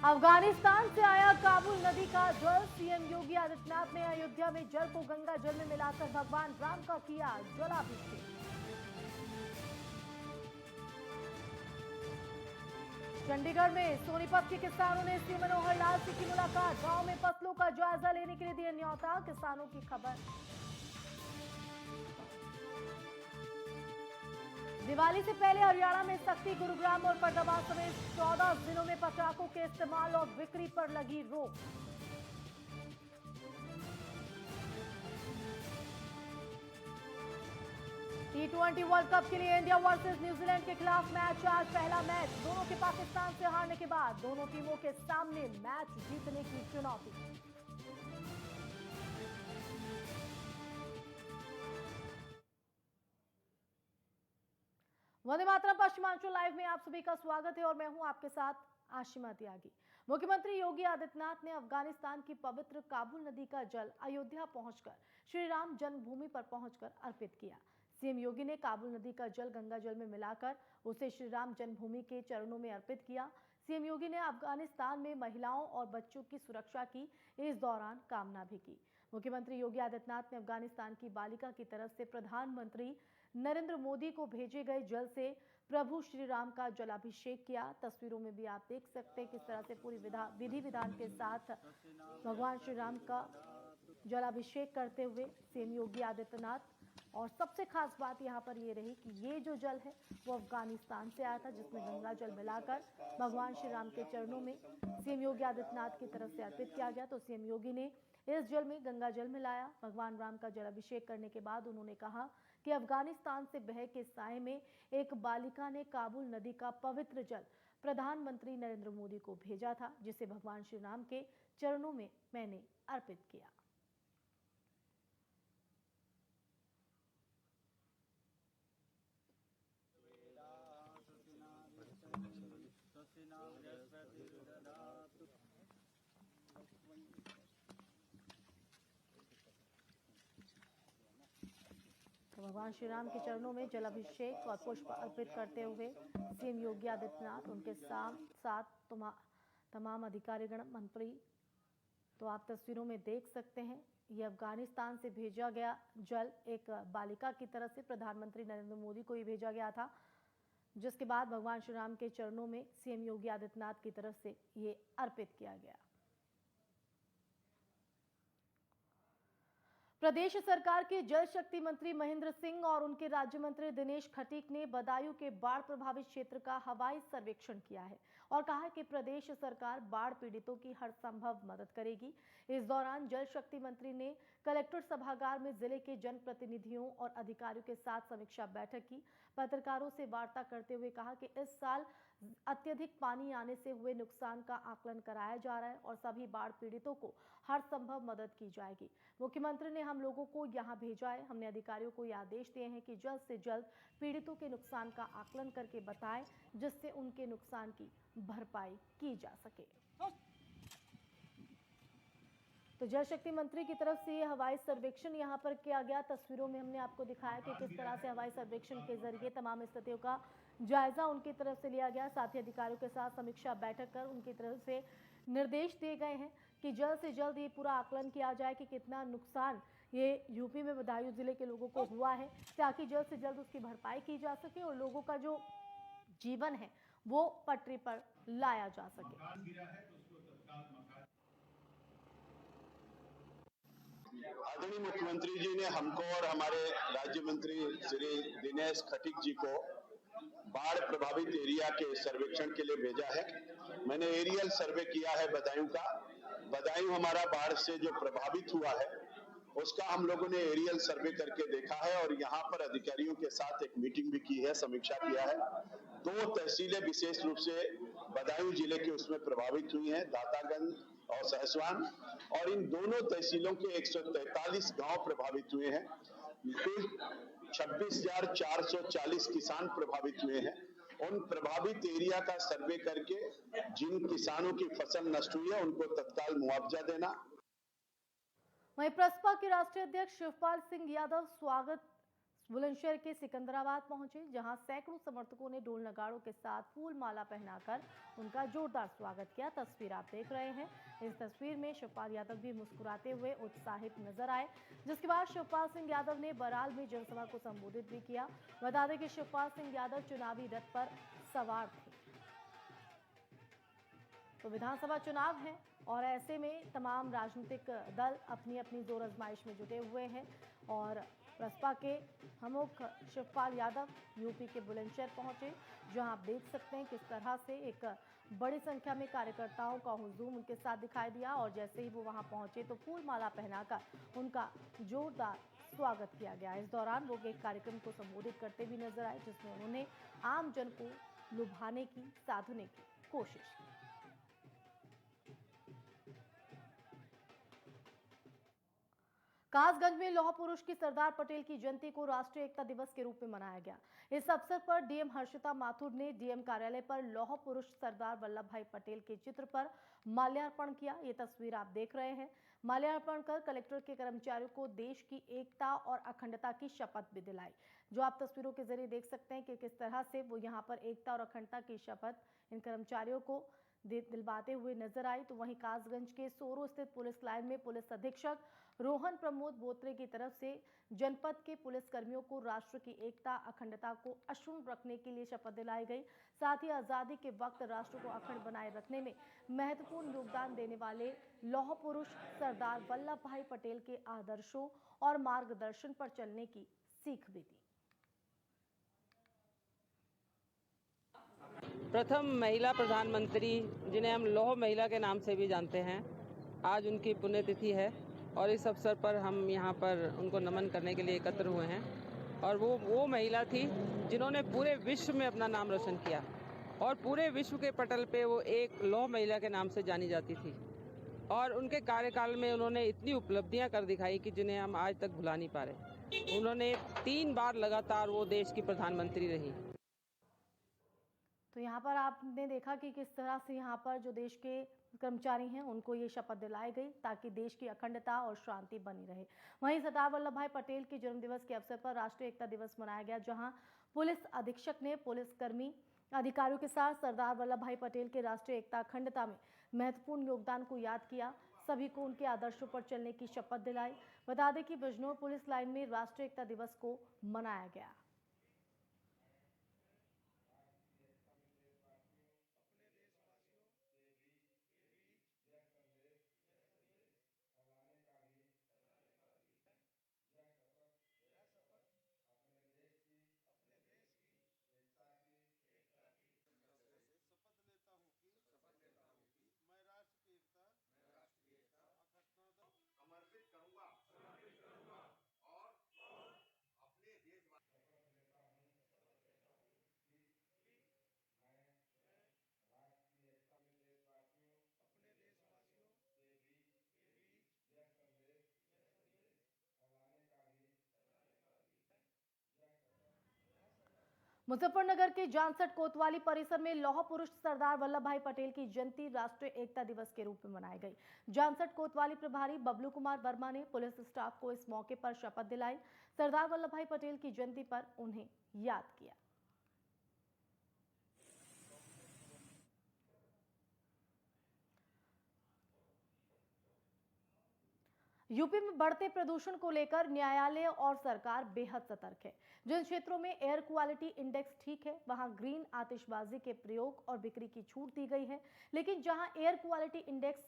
अफगानिस्तान से आया काबुल नदी का जल। सीएम योगी आदित्यनाथ ने अयोध्या में जल को गंगा जल में मिलाकर भगवान राम का किया जलाभिषेक। चंडीगढ़ में सोनीपत के किसानों ने सीएम मनोहर लाल से की मुलाकात। गांव में फसलों का जायजा लेने के लिए दिए न्योता। किसानों की खबर। दिवाली से पहले हरियाणा में सख्ती। गुरुग्राम और फरीदाबाद समेत 14 जिलों में पटाखों के इस्तेमाल और बिक्री पर लगी रोक। T20 वर्ल्ड कप के लिए इंडिया वर्सेस न्यूजीलैंड के खिलाफ मैच। आज पहला मैच दोनों के पाकिस्तान से हारने के बाद दोनों टीमों के सामने मैच जीतने की चुनौती। वंदे मातरम पश्चिमांचल लाइव में आप सभी का स्वागत है और मैं हूं आपके साथ आशिमा त्यागी। मुख्यमंत्री योगी आदित्यनाथ ने अफगानिस्तान की पवित्र काबुल नदी का जल अयोध्या पहुंचकर श्री राम जन्मभूमि पर पहुंचकर अर्पित किया। सीएम योगी ने काबुल नदी का जल गंगा जल में मिलाकर उसे श्री राम जन्मभूमि के चरणों में अर्पित किया। सीएम योगी ने अफगानिस्तान में महिलाओं और बच्चों की सुरक्षा की इस दौरान कामना भी की। मुख्यमंत्री योगी आदित्यनाथ ने अफगानिस्तान की बालिका की तरफ से प्रधानमंत्री नरेंद्र मोदी को भेजे गए जल से प्रभु श्री राम का जलाभिषेक किया। तस्वीरों में भी आप देख सकते हैं किस तरह से पूरी विधि विधान के साथ भगवान श्री राम का जलाभिषेक करते हुए सीएम योगी आदित्यनाथ। और सबसे खास बात यहाँ पर ये रही कि ये जो जल है वो अफगानिस्तान से आया था, जिसमें गंगा जल मिलाकर भगवान श्री राम के चरणों में सीएम योगी आदित्यनाथ की तरफ से अर्पित किया गया। तो सीएम योगी ने इस जल में गंगा जल मिलाया। भगवान राम का जलाभिषेक करने के बाद उन्होंने कहा कि अफगानिस्तान से बह के साए में एक बालिका ने काबुल नदी का पवित्र जल प्रधानमंत्री नरेंद्र मोदी को भेजा था, जिसे भगवान श्री राम के चरणों में मैंने अर्पित किया। तो भगवान श्री राम के चरणों में जलाभिषेक और पुष्प अर्पित करते हुए सीएम योगी आदित्यनाथ, उनके साथ तमाम अधिकारीगण, मंत्री। तो आप तस्वीरों में देख सकते हैं ये अफगानिस्तान से भेजा गया जल एक बालिका की तरफ से प्रधानमंत्री नरेंद्र मोदी को ही भेजा गया था, जिसके बाद भगवान श्री राम के चरणों में सीएम योगी आदित्यनाथ की तरफ से ये अर्पित किया गया। प्रदेश सरकार के जल शक्ति मंत्री महेंद्र सिंह और उनके राज्य मंत्री दिनेश खटीक ने बदायूं के बाढ़ प्रभावित क्षेत्र का हवाई सर्वेक्षण किया है और कहा है कि प्रदेश सरकार बाढ़ पीड़ितों की हर संभव मदद करेगी। इस दौरान जल शक्ति मंत्री ने कलेक्टर सभागार में जिले के जनप्रतिनिधियों और अधिकारियों के साथ समीक्षा बैठक की। पत्रकारों से वार्ता करते हुए कहा कि इस साल अत्यधिक पानी आने से हुए नुकसान का आकलन कराया जा रहा है और सभी बाढ़ पीड़ितों को हर संभव मदद की जाएगी। मुख्यमंत्री ने हम लोगों को यहां भेजा है। हमने अधिकारियों को ये आदेश दिए हैं कि जल्द से जल्द पीड़ितों के नुकसान का आकलन करके बताएं, जिससे उनके नुकसान की भरपाई की जा सके। तो जल शक्ति मंत्री की तरफ से हवाई सर्वेक्षण यहां पर किया गया। तस्वीरों में हमने आपको दिखाया कि किस तरह से हवाई सर्वेक्षण के जरिए तमाम स्थितियों का जायजा उनकी तरफ से लिया गया। साथ ही अधिकारियों के साथ समीक्षा बैठक कर उनकी तरफ से निर्देश दिए गए हैं कि जल्द से जल्द ये पूरा आकलन किया जाए कि कितना नुकसान ये यूपी में बदायूं जिले के लोगों को हुआ है, ताकि जल्द से जल्द उसकी भरपाई की जा सके और लोगों का जो जीवन है वो पटरी पर लाया जा सके। आदरणीय मुख्यमंत्री जी ने हमको और हमारे राज्य मंत्री श्री दिनेश खटीक जी को बाढ़ प्रभावित एरिया के सर्वेक्षण के लिए भेजा है। मैंने एरियल सर्वे किया है बदायूं का। बदायूं हमारा बाढ़ से जो प्रभावित हुआ है उसका हम लोगों ने एरियल सर्वे करके देखा है और यहाँ पर अधिकारियों के साथ एक मीटिंग भी की है, समीक्षा किया है। 2 तहसीलें विशेष रूप से बदायूं जिले के उसमें प्रभावित हुई हैं, दातागंज और सहसवान, और इन दोनों तहसीलों के 143 गांव प्रभावित हुए हैं। कुल 26,440 किसान प्रभावित हुए हैं। उन प्रभावित एरिया का सर्वे करके जिन किसानों की फसल नष्ट हुई है उनको तत्काल मुआवजा देना। वहीं प्रसपा के राष्ट्रीय अध्यक्ष शिवपाल सिंह यादव बुलंदशहर के सिकंदराबाद पहुंचे, जहां सैकड़ों समर्थकों ने ढोल नगाड़ों के साथ फूल माला पहनाकर उनका जोरदार स्वागत किया। तस्वीर आप देख रहे हैं। इस तस्वीर में शिवपाल यादव भी मुस्कुराते हुए उत्साहित नजर आए, जिसके बाद शिवपाल सिंह यादव ने बराल में जनसभा को संबोधित भी किया। बता दें कि शिवपाल सिंह यादव चुनावी रथ पर सवार थे। तो विधानसभा चुनाव है और ऐसे में तमाम राजनीतिक दल अपनी अपनी जोर आजमाइश में जुटे हुए हैं और बसपा के प्रमुख शिवपाल यादव यूपी के बुलंदशहर पहुंचे, जहां आप देख सकते हैं किस तरह से एक बड़ी संख्या में कार्यकर्ताओं का हुजूम उनके साथ दिखाई दिया और जैसे ही वो वहां पहुंचे तो फूल माला पहनाकर उनका जोरदार स्वागत किया गया। इस दौरान वो एक कार्यक्रम को संबोधित करते भी नजर आए, जिसमें उन्होंने आम जन को लुभाने की, साधने की कोशिश की। कासगंज में लौह पुरुष की सरदार पटेल की जयंती को राष्ट्रीय एकता दिवस के रूप में मनाया गया। इस अवसर पर डीएम हर्षिता माथुर ने डीएम कार्यालय पर लौह पुरुष सरदार वल्लभ भाई पटेल के चित्र पर माल्यार्पण किया। ये तस्वीर आप देख रहे हैं। माल्यार्पण कर कलेक्टर के कर्मचारियों को देश की एकता और अखंडता की शपथ भी दिलाई, जो आप तस्वीरों के जरिए देख सकते हैं कि किस तरह से वो यहाँ पर एकता और अखंडता की शपथ इन कर्मचारियों को दिलवाते हुए नजर आई। तो वहीं कासगंज के सोरो स्थित पुलिस लाइन में पुलिस अधीक्षक रोहन प्रमोद बोत्रे की तरफ से जनपद के पुलिस कर्मियों को राष्ट्र की एकता, अखंडता को अक्षुण्ण रखने के लिए शपथ दिलाई गई। साथ ही आजादी के वक्त राष्ट्र को अखंड बनाए रखने में महत्वपूर्ण योगदान देने वाले लौह पुरुष सरदार वल्लभ भाई पटेल के आदर्शों और मार्गदर्शन पर चलने की सीख भी दी। प्रथम महिला प्रधानमंत्री, जिन्हें हम लौह महिला के नाम से भी जानते हैं, आज उनकी पुण्यतिथि है और इस अवसर पर हम यहाँ पर उनको नमन करने के लिए एकत्र हुए हैं। और वो महिला थी जिन्होंने पूरे विश्व में अपना नाम रोशन किया और पूरे विश्व के पटल पे वो एक लौह महिला के नाम से जानी जाती थी। और उनके कार्यकाल में उन्होंने इतनी उपलब्धियां कर दिखाई कि जिन्हें हम आज तक भुला नहीं पा रहे। उन्होंने 3 बार लगातार वो देश की प्रधानमंत्री रही। तो यहाँ पर आपने देखा कि किस तरह से यहाँ पर जो देश के कर्मचारी हैं उनको ये शपथ दिलाई गई ताकि देश की अखंडता और शांति बनी रहे। वहीं सरदार वल्लभ भाई पटेल के जन्मदिवस के अवसर पर राष्ट्रीय एकता दिवस मनाया गया, जहां पुलिस अधीक्षक ने पुलिसकर्मी अधिकारियों के साथ सरदार वल्लभ भाई पटेल के राष्ट्रीय एकता अखंडता में महत्वपूर्ण योगदान को याद किया। सभी को उनके आदर्शों पर चलने की शपथ दिलाई। बता दें कि बिजनौर पुलिस लाइन में राष्ट्रीय एकता दिवस को मनाया गया। समर्पित करूंगा और अपने देश शपथ लेता हूं कि मैं राष्ट्रीय एकता में देशवासियों के बीच यह संदेश फैलाने का भी मुजफ्फरनगर के जानसठ कोतवाली परिसर में लौह पुरुष सरदार वल्लभ भाई पटेल की जयंती राष्ट्रीय एकता दिवस के रूप में मनाई गई। जानसठ कोतवाली प्रभारी बबलू कुमार वर्मा ने पुलिस स्टाफ को इस मौके पर शपथ दिलाई। सरदार वल्लभ भाई पटेल की जयंती पर उन्हें याद किया। यूपी में बढ़ते प्रदूषण को लेकर न्यायालय और सरकार बेहद सतर्क है। जिन क्षेत्रों में एयर क्वालिटी इंडेक्स ठीक है, वहां ग्रीन आतिशबाजी के प्रयोग और बिक्री की छूट दी गई है, लेकिन जहां एयर क्वालिटी इंडेक्स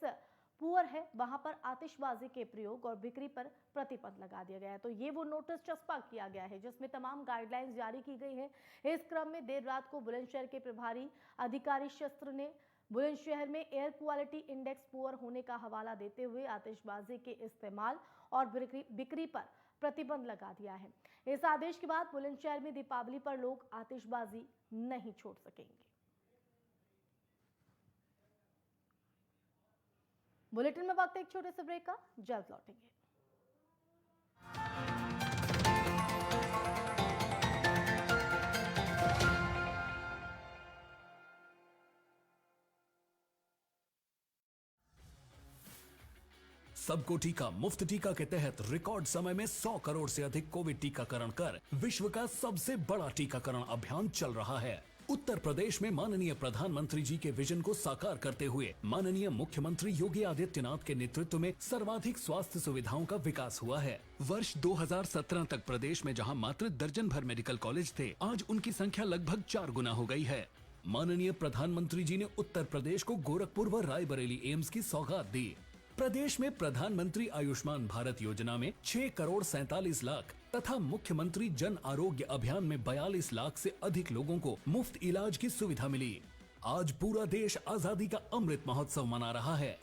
पुअर है, वहां पर आतिशबाजी के प्रयोग और बिक्री पर प्रतिबंध लगा दिया गया है। तो ये वो नोटिस चस्पा किया गया है जिसमें तमाम गाइडलाइंस जारी की गई है। इस क्रम में देर रात को बुलंदशहर के प्रभारी अधिकारी शस्त्र ने बुलंदशहर में एयर क्वालिटी इंडेक्स पुअर होने का हवाला देते हुए आतिशबाजी के इस्तेमाल और बिक्री पर प्रतिबंध लगा दिया है। इस आदेश के बाद बुलंदशहर में दीपावली पर लोग आतिशबाजी नहीं छोड़ सकेंगे। बुलेटिन में वक्त एक छोटे से ब्रेक का, जल्द लौटेंगे। सबको टीका मुफ्त टीका के तहत रिकॉर्ड समय में 100 करोड़ से अधिक कोविड टीकाकरण कर विश्व का सबसे बड़ा टीकाकरण अभियान चल रहा है। उत्तर प्रदेश में माननीय प्रधानमंत्री जी के विजन को साकार करते हुए माननीय मुख्यमंत्री योगी आदित्यनाथ के नेतृत्व में सर्वाधिक स्वास्थ्य सुविधाओं का विकास हुआ है। वर्ष 2017 तक प्रदेश में जहां मात्र दर्जन भर मेडिकल कॉलेज थे, आज उनकी संख्या लगभग 4 गुना हो गई है। माननीय प्रधानमंत्री जी ने उत्तर प्रदेश को गोरखपुर व रायबरेली एम्स की सौगात दी। प्रदेश में प्रधानमंत्री आयुष्मान भारत योजना में 6 करोड़ 47 लाख तथा मुख्यमंत्री जन आरोग्य अभियान में 42 लाख से अधिक लोगों को मुफ्त इलाज की सुविधा मिली। आज पूरा देश आजादी का अमृत महोत्सव मना रहा है।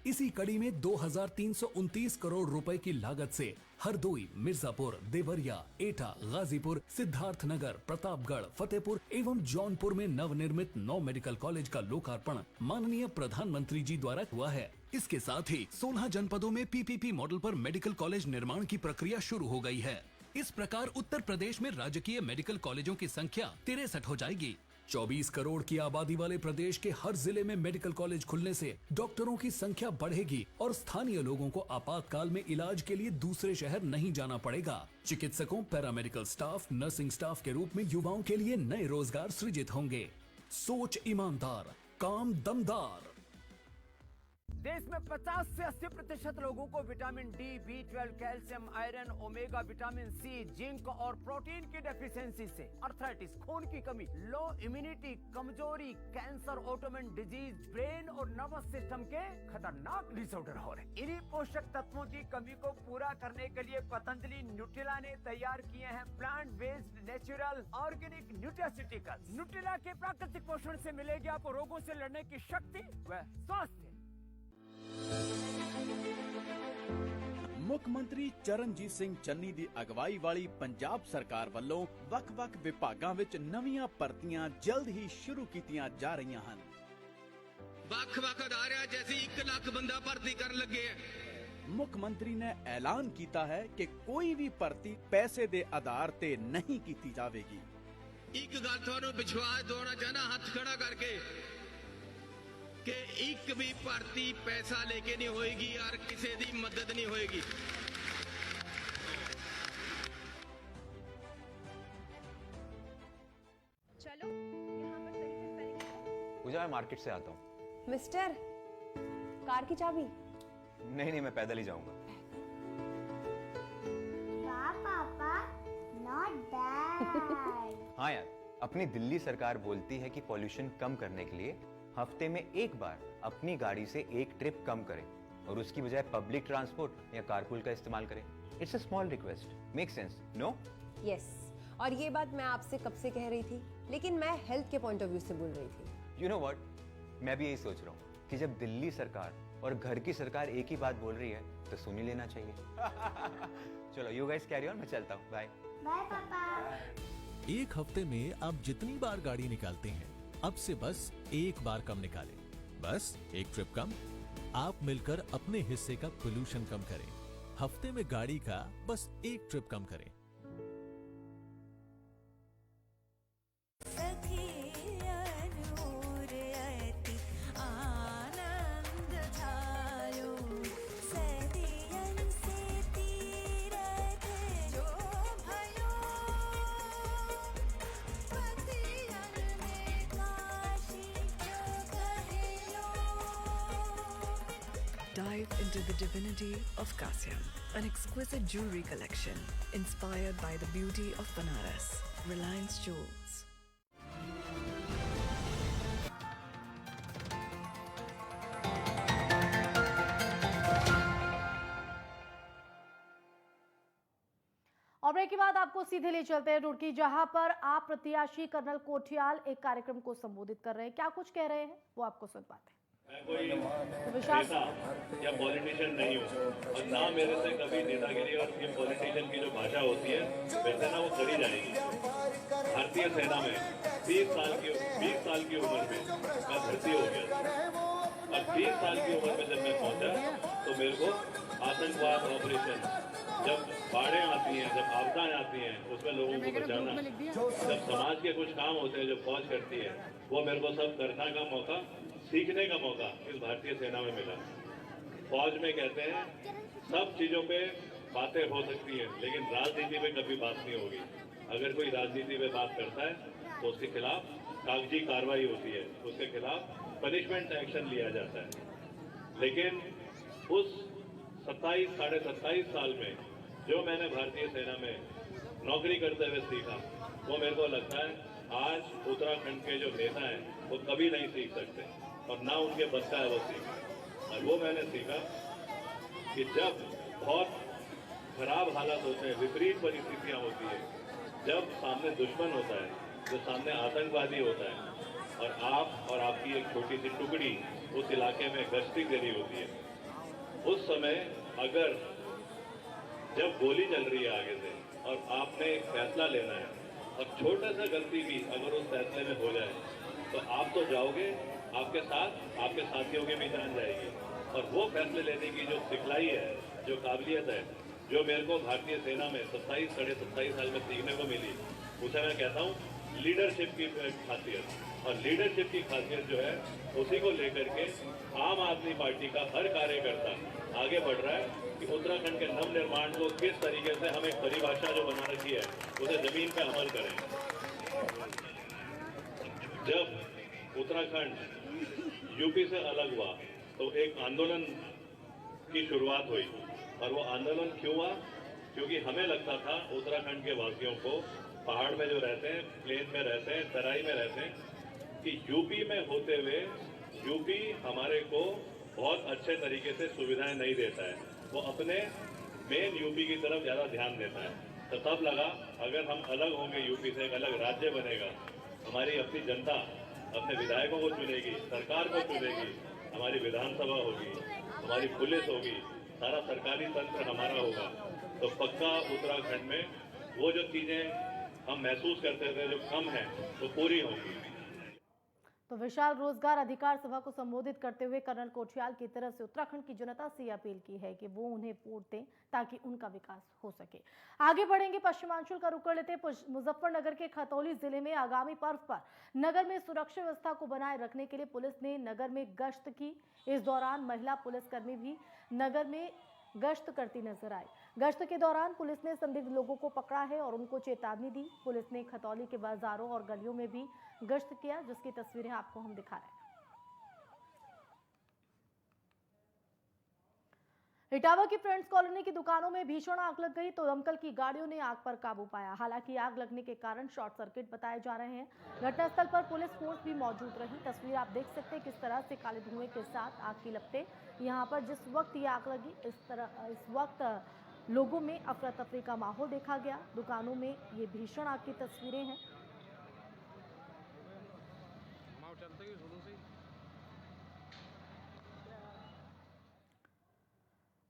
इसी कड़ी में 2329 करोड़ रुपए की लागत से हरदोई, मिर्जापुर, देवरिया, एटा, गाजीपुर, सिद्धार्थनगर, प्रतापगढ़, फतेहपुर एवं जौनपुर में नवनिर्मित 9 मेडिकल कॉलेज का लोकार्पण माननीय प्रधानमंत्री जी द्वारा हुआ है। इसके साथ ही 16 जनपदों में पीपीपी मॉडल पर मेडिकल कॉलेज निर्माण की प्रक्रिया शुरू हो गई है। इस प्रकार उत्तर प्रदेश में राजकीय मेडिकल कॉलेजों की संख्या 63 हो जाएगी। 24 करोड़ की आबादी वाले प्रदेश के हर जिले में मेडिकल कॉलेज खुलने से डॉक्टरों की संख्या बढ़ेगी और स्थानीय लोगों को आपातकाल में इलाज के लिए दूसरे शहर नहीं जाना पड़ेगा। चिकित्सकों, पैरामेडिकल स्टाफ, नर्सिंग स्टाफ के रूप में युवाओं के लिए नए रोजगार सृजित होंगे। सोच ईमानदार, काम दमदार। देश में 50 से 80% लोगों को vitamin D, B12, calcium, iron, omega, vitamin C, zinc और प्रोटीन की डेफिशिएंसी से अर्थराइटिस, खून की कमी, लो इम्यूनिटी, कमजोरी, कैंसर, ऑटोइम्यून डिजीज, ब्रेन और नर्वस सिस्टम के खतरनाक डिसऑर्डर हो रहे। इन्हीं पोषक तत्वों की कमी को पूरा करने के लिए पतंजलि न्यूट्रिला ने तैयार किए हैं plant based natural organic nutraceuticals. Nutrela के प्राकृतिक पोषण से मिलेगी आपको रोगों से लड़ने की शक्ति व स्वास्थ्य। ਮੁੱਖਮੰਤਰੀ ਚਰਨਜੀਤ ਸਿੰਘ ਚੰਨੀ ਦੀ ਅਗਵਾਈ ਵਾਲੀ ਪੰਜਾਬ ਸਰਕਾਰ ਵੱਲੋਂ ਵੱਖ-ਵੱਖ ਵਿਭਾਗਾਂ ਵਿੱਚ ਨਵੀਆਂ ਭਰਤੀਆਂ ਜਲਦ ਹੀ ਸ਼ੁਰੂ ਕੀਤੀਆਂ ਜਾ ਰਹੀਆਂ ਹਨ। ਵੱਖ-ਵੱਖ ਅਦਾਰਿਆਂ 'ਚ ਅਸੀਂ 1 ਲੱਖ ਬੰਦਾ ਭਰਤੀ ਕਰਨ ਲੱਗੇ ਆ। ਮੁੱਖ ਮੰਤਰੀ ਨੇ ਐਲਾਨ ਕੀਤਾ ਹੈ ਕਿ ਕੋਈ ਵੀ ਭਰਤੀ ਪੈਸੇ ਦੇ ਆਧਾਰ ਤੇ ਨਹੀਂ ਕੀਤੀ ਜਾਵੇਗੀ। ਇੱਕ ਗੱਲ ਤੁਹਾਨੂੰ ਵਿਸ਼ਵਾਸ ਦਿਵਾਉਣਾ ਚਾਹਨਾ ਹੱਥ ਖੜਾ ਕਰਕੇ कि एक भी भर्ती पैसा लेके नहीं होएगी और किसी दी मदद नहीं होएगी। चलो यहाँ पर सही से स्पेलिंग करो। पूजा, मैं मार्केट से आता हूँ। मिस्टर, कार की चाबी? नहीं, मैं पैदल ही जाऊंगा। वाह पापा, not bad। हाँ यार, अपनी दिल्ली सरकार बोलती है कि पॉल्यूशन कम करने के लिए हफ्ते में एक बार अपनी गाड़ी से एक ट्रिप कम करें और उसकी बजाय पब्लिक ट्रांसपोर्ट या कारपूल का इस्तेमाल करें। It's a small request, make sense, no? Yes, और ये बात मैं आपसे कब से कह रही थी, लेकिन मैं हेल्थ के पॉइंट ऑफ व्यू से बोल रही थी। यू नो व्हाट, मैं भी यही सोच रहा हूँ कि जब दिल्ली सरकार और घर की सरकार एक ही बात बोल रही है तो सुन ही लेना चाहिए। चलो यू गाइस कैरी ऑन, मैं चलता हूँ, बाय। बाय पापा। एक हफ्ते में आप जितनी बार गाड़ी निकालते हैं, अब से बस एक बार कम निकालें। बस एक ट्रिप कम, आप मिलकर अपने हिस्से का पोल्यूशन कम करें। हफ्ते में गाड़ी का बस एक ट्रिप कम करें। Dive into the divinity of Kasyam, an exquisite jewelry collection inspired by the beauty of Banaras. Reliance Jewels. और ब्रेक के बाद आपको सीधे ले चलते हैं रुड़की, जहां पर आप प्रत्याशी कर्नल कोठियाल एक कार्यक्रम को संबोधित कर रहे हैं। क्या कुछ कह रहे हैं वो आपको सुन पाते हैं। मैं कोई नेता या पॉलिटिशियन नहीं हूँ और ना मेरे से कभी नेतागिरी और ये पॉलिटिशियन की जो भाषा होती है वैसे ना वो करी जाएगी। भारतीय सेना में 20 साल की उम्र में मैं भर्ती हो गया और 20 साल की उम्र में जब मैं पहुंचा तो मेरे को आतंकवाद ऑपरेशन, जब बाढ़ें आती हैं, जब आपदाएं आती हैं, उसमें लोगों को बचाना, जब समाज के कुछ काम होते हैं जो फौज करती है, वो मेरे को सब करने का मौका, सीखने का मौका इस भारतीय सेना में मिला। फौज में कहते हैं सब चीजों पे बातें हो सकती हैं, लेकिन राजनीति में कभी बात नहीं होगी। अगर कोई राजनीति में बात करता है तो उसके खिलाफ कागजी कार्रवाई होती है, उसके खिलाफ पनिशमेंट एक्शन लिया जाता है। लेकिन उस 27 साढ़े 27 साल में जो मैंने भारतीय सेना में नौकरी करते हुए सीखा, वो मेरे को लगता है आज उत्तराखंड के जो नेता हैं वो कभी नहीं सीख सकते और ना उनके बस का है वो सीखा। और वो मैंने सीखा कि जब बहुत खराब हालात होते हैं, विपरीत परिस्थितियां होती है, जब सामने दुश्मन होता है, जो सामने आतंकवादी होता है और आप और आपकी एक छोटी सी टुकड़ी उस इलाके में गश्ती करी होती है, उस समय अगर जब गोली चल रही है आगे से और आपने एक फैसला लेना है और छोटा सा गलती भी अगर उस फैसले में हो जाए तो आप तो जाओगे, आपके साथ आपके साथियों की भी जान जाएगी। और वो फैसले लेने की जो सिखलाई है, जो काबिलियत है, जो मेरे को भारतीय सेना में 27 साढ़े 27 साल में सीखने को मिली, उसे मैं कहता हूँ लीडरशिप की खासियत। और लीडरशिप की खासियत जो है उसी को लेकर के आम आदमी पार्टी का हर कार्यकर्ता आगे बढ़ रहा है कि उत्तराखंड के नव निर्माण को किस तरीके से हम एक परिभाषा जो बना रखी है उसे जमीन पे अमल करें। जब उत्तराखंड यूपी से अलग हुआ तो एक आंदोलन की शुरुआत हुई। और वो आंदोलन क्यों हुआ? क्योंकि हमें लगता था उत्तराखंड के वासियों को, पहाड़ में जो रहते हैं, प्लेन में रहते हैं, तराई में रहते हैं, कि यूपी में होते हुए यूपी हमारे को बहुत अच्छे तरीके से सुविधाएं नहीं देता है, वो अपने मेन यूपी की तरफ ज़्यादा ध्यान देता है। तो तब लगा अगर हम अलग होंगे, यूपी से एक अलग राज्य बनेगा, हमारी अपनी जनता अपने विधायकों को चुनेगी, सरकार को चुनेगी, हमारी विधानसभा होगी, हमारी पुलिस होगी, सारा सरकारी तंत्र हमारा होगा, तो पक्का उत्तराखंड में वो जो चीज़ें हम महसूस करते थे जो कम है वो पूरी होंगी। तो विशाल रोजगार अधिकार सभा को संबोधित करते हुए कर्नल कोठियाल की तरफ से उत्तराखंड की जनता से अपील की है कि वो उन्हें वोट दें ताकि उनका विकास हो सके। आगे बढ़ेंगे, पश्चिमांचल का रुख कर लेते हैं। मुजफ्फरनगर के खतौली जिले में आगामी पर्व पर नगर में सुरक्षा व्यवस्था को बनाए रखने के लिए पुलिस ने नगर में गश्त की। इस दौरान महिला पुलिसकर्मी भी नगर में गश्त करती नजर आई। गश्त के दौरान पुलिस ने संदिग्ध लोगों को पकड़ा है और उनको चेतावनी दी। पुलिस ने खतौली के बाजारों और गलियों में भी गश्त किया, जिसकी तस्वीरें आपको हम दिखा रहे हैं। इटावा की फ्रेंड्स कॉलोनी की दुकानों में भीषण आग लग गई तो दमकल की गाड़ियों ने आग पर काबू पाया। हालांकि आग लगने के कारण शॉर्ट सर्किट बताए जा रहे हैं। घटनास्थल पर पुलिस फोर्स भी मौजूद रही। तस्वीर आप देख सकते हैं किस तरह से काले धुएं के साथ आग की लपटें। यहाँ पर जिस वक्त ये आग लगी इस वक्त लोगों में अफरा तफरी का माहौल देखा गया। दुकानों में ये भीषण आग की तस्वीरें हैं।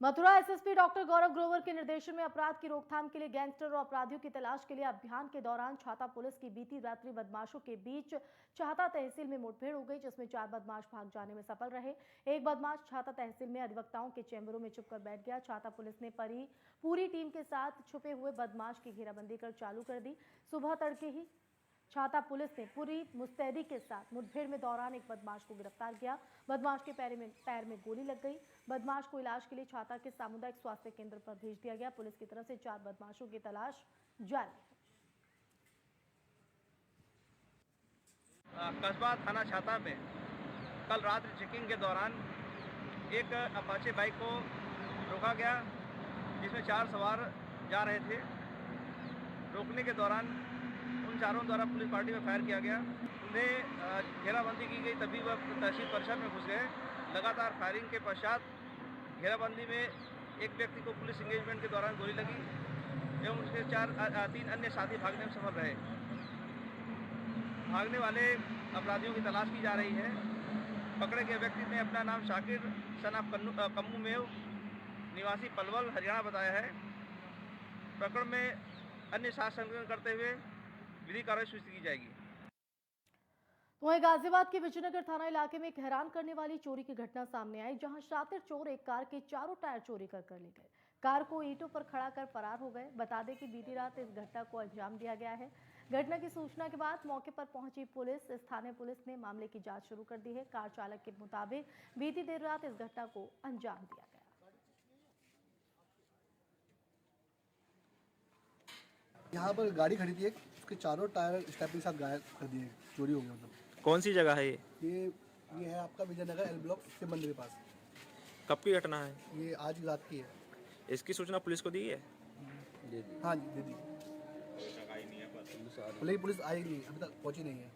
मथुरा एसएसपी डॉक्टर गौरव ग्रोवर के निर्देशन में अपराध की रोकथाम के लिए गैंगस्टर और अपराधियों की तलाश के लिए अभियान के दौरान छाता पुलिस की बीती रात्रि बदमाशों के बीच छाता तहसील में मुठभेड़ हो गई, जिसमें 4 बदमाश भाग जाने में सफल रहे। एक बदमाश छाता तहसील में अधिवक्ताओं के चैम्बरों में छुपकर बैठ गया। छाता पुलिस ने पूरी टीम के साथ छुपे हुए बदमाश की घेराबंदी कर चालू कर दी। सुबह तड़के ही छाता पुलिस ने पूरी मुस्तैदी के साथ मुठभेड़ में दौरान एक बदमाश को गिरफ्तार किया। बदमाश के पैर में गोली लग गई। बदमाश को इलाज के लिए छाता के सामुदायिक स्वास्थ्य केंद्र पर भेज दिया गया। पुलिस की तरफ से 4 बदमाशों की तलाश जारी है। कस्बा थाना छाता में कल रात चेकिंग के दौरान एक अपाचे बाइक को रोका गया, जिसमें 4 सवार जा रहे थे। रोकने के दौरान उन चारों द्वारा पुलिस पार्टी में फायर किया गया। उन्हें घेराबंदी की गई, तभी वह तहसील परिषद में घुस गए। लगातार फायरिंग के पश्चात घेराबंदी में एक व्यक्ति को पुलिस इंगेजमेंट के दौरान गोली लगी एवं उसके 3 अन्य साथी भागने में सफल रहे। भागने वाले अपराधियों की तलाश की जा रही है। पकड़े गए व्यक्ति ने अपना नाम शाकिर सन ऑफ कम्मू मेव निवासी पलवल हरियाणा बताया है। प्रकरण में अन्य साक्ष्य संग्रहण करते हुए विधि कार्रवाई सुनिश्चित की जाएगी। वहीं गाजियाबाद के विजयनगर थाना इलाके में एक हैरान करने वाली चोरी की घटना सामने आई, जहां शातिर चोर एक कार के चारों टायर चोरी कर ले गए। कार को ईंटों पर खड़ा कर फरार हो गए। बता दें कि बीती रात इस घटना को अंजाम दिया गया है। घटना की सूचना के बाद मौके पर पहुंची पुलिस, स्थानीय पुलिस ने मामले की जांच शुरू कर दी है। कार चालक के मुताबिक बीती देर रात इस घटना को अंजाम दिया गया। यहाँ पर गाड़ी खड़ी थी एक, उसके चारों टायर स्टेपनी के साथ गायब कर दिए, चोरी हो गया। मतलब कौन सी जगह है ये है आपका विजयनगर एल ब्लॉक शिव मंदिर के पास। कब की घटना है? ये आज रात की है। इसकी सूचना पुलिस को दी है? हाँ जी, दे दी। पुलिस आई नहीं, अभी तक पहुंची नहीं है।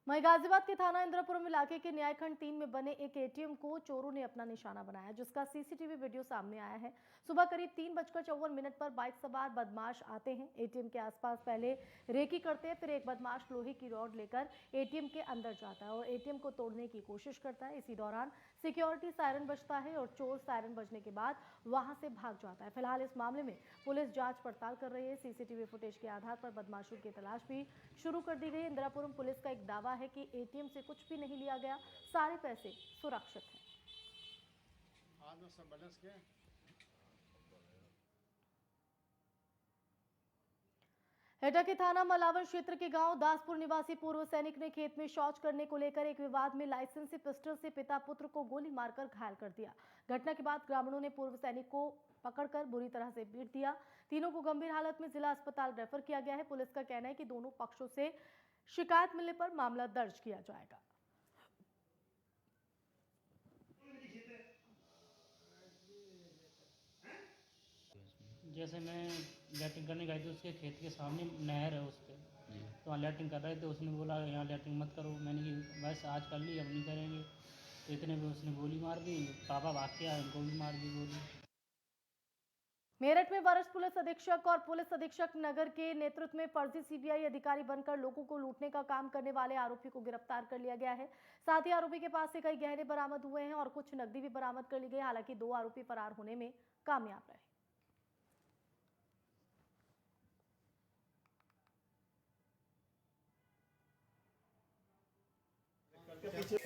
वहीं गाजियाबाद के थाना इंद्रपुरम इलाके के न्यायखंड 3 में बने एक एटीएम को चोरों ने अपना निशाना बनाया, जिसका सीसीटीवी वीडियो सामने आया है। सुबह करीब 3:54 पर बाइक सवार बदमाश आते हैं। एटीएम के आसपास पहले रेकी करते हैं, फिर एक बदमाश लोहे की रॉड लेकर एटीएम के अंदर जाता है और एटीएम को तोड़ने की कोशिश करता है। इसी दौरान सिक्योरिटी सायरन बजता है और चोर सायरन बजने के बाद वहां से भाग जाता है। फिलहाल इस मामले में पुलिस जांच पड़ताल कर रही है। सीसीटीवी फुटेज के आधार पर बदमाशों की तलाश भी शुरू कर दी गई। इंद्रपुरम पुलिस का एक दावा है कि एटीएम से कुछ भी नहीं लिया गया, सारे पैसे सुरक्षित हैं। एटा के थाना मलावन क्षेत्र के गांव दासपुर निवासी पूर्व सैनिक ने खेत में शौच करने को लेकर एक विवाद में लाइसेंसी पिस्टल से पिता पुत्र को गोली मारकर घायल कर दिया। घटना के बाद ग्रामीणों ने पूर्व सैनिक को पकड़कर बुरी तरह से पीट दिया। तीनों को गंभीर हालत में जिला अस्पताल रेफर किया गया है। पुलिस का कहना है कि दोनों पक्षों से शिकायत मिलने पर मामला दर्ज किया जाएगा। जैसे मैं लैट्रिन करने गई थी, उसके खेत के सामने नहर है, उस पर तो वहाँ लैट्रिन कर रहे थे। उसने बोला यहाँ लैट्रिन मत करो। मैंने कि बस आज कर ली, अब नहीं करेंगे। तो इतने में उसने गोली मार दी। पापा भाग के आए, उनको भी मार दी गोली। मेरठ में वरिष्ठ पुलिस अधीक्षक और पुलिस अधीक्षक नगर के नेतृत्व में फर्जी सीबीआई अधिकारी बनकर लोगों को लूटने का काम करने वाले आरोपी को गिरफ्तार कर लिया गया है। साथ ही आरोपी के पास से कई गहने बरामद हुए हैं और कुछ नकदी भी बरामद कर ली गई। हालांकि 2 आरोपी फरार होने में कामयाब रहे।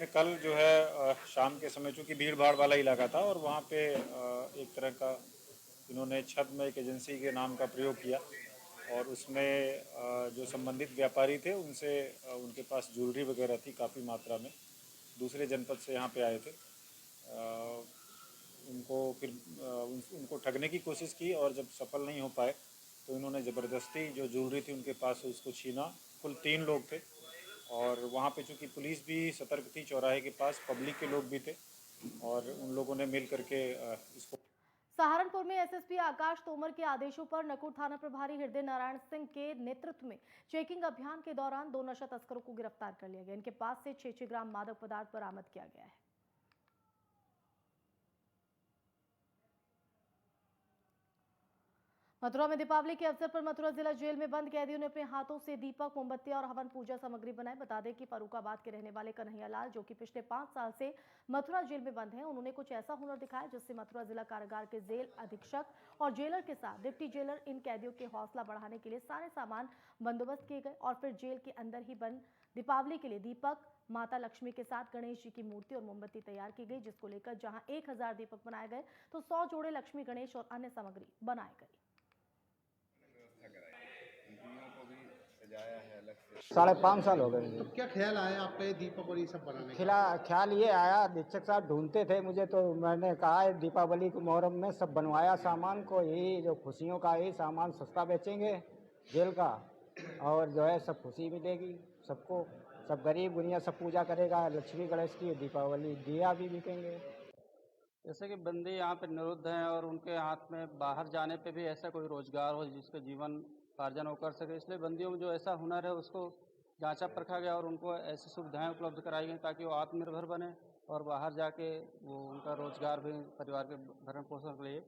कल जो है शाम के समय, चूँकि भीड़ भाड़ वाला इलाका था और वहाँ पे एक तरह का इन्होंने छत में एक एजेंसी के नाम का प्रयोग किया और उसमें जो संबंधित व्यापारी थे उनसे उनके पास ज्वेलरी वगैरह थी काफ़ी मात्रा में। दूसरे जनपद से यहाँ पे आए थे। उनको ठगने की कोशिश की और जब सफल नहीं हो पाए तो इन्होंने ज़बरदस्ती जो ज्वेलरी थी उनके पास उसको छीना। कुल 3 लोग थे और वहाँ पे चूँकि पुलिस भी सतर्क थी, चौराहे के पास पब्लिक के लोग भी थे और उन लोगों ने मिल करके इसको। सहारनपुर में एसएसपी आकाश तोमर के आदेशों पर नकुल थाना प्रभारी हृदय नारायण सिंह के नेतृत्व में चेकिंग अभियान के दौरान 2 नशा तस्करों को गिरफ्तार कर लिया गया। इनके पास से 6 ग्राम मादक पदार्थ बरामद किया गया है। मथुरा में दीपावली के अवसर पर मथुरा जिला जेल में बंद कैदियों ने अपने हाथों से दीपक, मोमबत्ती और हवन पूजा सामग्री बनाए। बता दें कि फर्रुखाबाद के रहने वाले कन्हैया लाल, जो कि पिछले 5 साल से मथुरा जेल में बंद हैं, उन्होंने कुछ ऐसा हुनर दिखाया जिससे मथुरा जिला कारागार के जेल अधीक्षक और जेलर के साथ डिप्टी जेलर इन कैदियों के हौसला बढ़ाने के लिए सारे सामान बंदोबस्त किए गए और फिर जेल के अंदर ही बंद दीपावली के लिए दीपक, माता लक्ष्मी के साथ गणेश जी की मूर्ति और मोमबत्ती तैयार की गई, जिसको लेकर जहां 1000 दीपक बनाए गए तो 100 जोड़े लक्ष्मी, गणेश और अन्य सामग्री बनाई गई। 5.5 साल हो गए। तो क्या ख्याल आया आपका ये दीपक और ये सब बनाने ख्याल ये आया, अधीक्षक साहब ढूंढते थे मुझे, तो मैंने कहा दीपावली के मुहर्रम में सब बनवाया सामान को, यही जो खुशियों का यही सामान सस्ता बेचेंगे जेल का और जो है सब खुशी मिलेगी सबको, सब गरीब दुनिया सब पूजा करेगा लक्ष्मी गणेश की, दीपावली दिया भी बिकेंगे। जैसे कि बंदी यहाँ पे निरुद्ध हैं और उनके हाथ में बाहर जाने पे भी ऐसा कोई रोजगार हो जिसका जीवन पार्जन वो कर सके, इसलिए बंदियों में जो ऐसा हुनर है उसको जांचा परखा गया और उनको ऐसी सुविधाएं उपलब्ध कराई गई ताकि वो आत्मनिर्भर बने और बाहर जाके वो उनका रोजगार भी परिवार के भरण पोषण के लिए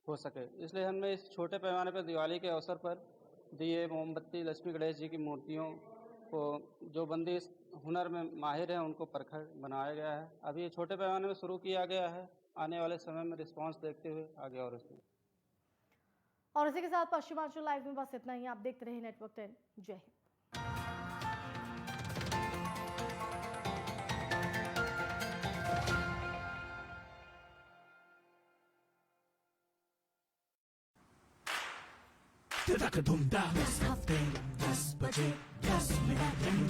हो सके। इसलिए हमने इस छोटे पैमाने पर दिवाली के अवसर पर दिए, मोमबत्ती, लक्ष्मी गणेश जी की मूर्तियों को जो बंदी इस हुनर में माहिर हैं उनको परखा बनाया गया है। अभी ये छोटे पैमाने में शुरू किया गया है, आने वाले समय में रिस्पांस देखते हुए आगे और इसमें। और इसी के साथ पश्चिमांचल लाइव में बस इतना ही। आप देखते रहिए नेटवर्क 10। जय हिंद। धक धुम धा, इस हफ्ते 10 बजे 10 मिनट।